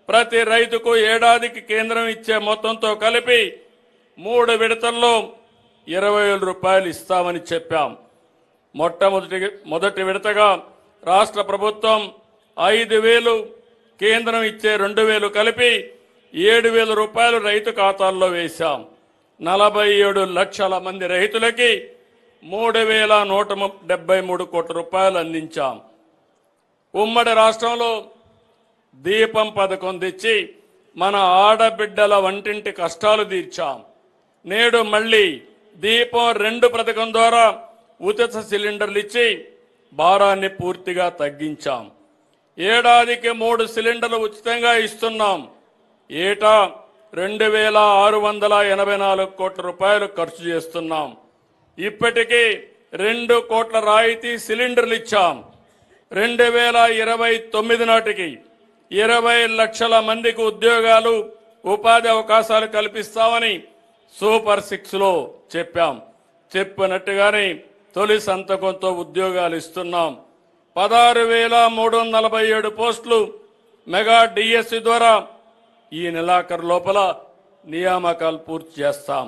ప్రతి రైతుకు ఏడాదికి కేంద్రం ఇచ్చే మొత్తంతో కలిపి 3 విడతల్లో 20,000 రూపాయలు ఇస్తామని చెప్పాం. మొదటి విడతగా రాష్ట్ర ప్రభుత్వం 5,000, కేంద్రం ఇచ్చే 2,000 కలిపి 7,000 రూపాయలు రైతు ఖాతాల్లో వేశాం. 47 లక్షల మంది రైతులకి 3,173 కోట్ల రూపాయలు అందించాం. ఉమ్మడి రాష్ట్రంలో దీపం పథకం తెచ్చి మన ఆడబిడ్డల వంటింటి కష్టాలు తీర్చాం. నేడు మళ్ళీ దీపం 2 పథకం ద్వారా ఉచిత సిలిండర్లు ఇచ్చి భారాన్ని పూర్తిగా తగ్గించాం. ఏడాదికి 3 సిలిండర్లు ఉచితంగా ఇస్తున్నాం. ఏటా 2,684 కోట్ల రూపాయలు ఖర్చు చేస్తున్నాం. ఇప్పటికీ 2 కోట్ల రాయితీ సిలిండర్లు ఇచ్చాం. 2029 నాటికి 20 లక్షల మందికి ఉద్యోగాలు, ఉపాధి అవకాశాలు కల్పిస్తామని సూపర్ 6లో చెప్పాం. చెప్పినట్టుగానే తొలి సంతకంతో ఉద్యోగాలు ఇస్తున్నాం. 16,347 పోస్టులు మెగా డిఎస్సి ద్వారా ఈ నెలాఖరు లోపల నియామకాలు పూర్తి చేస్తాం.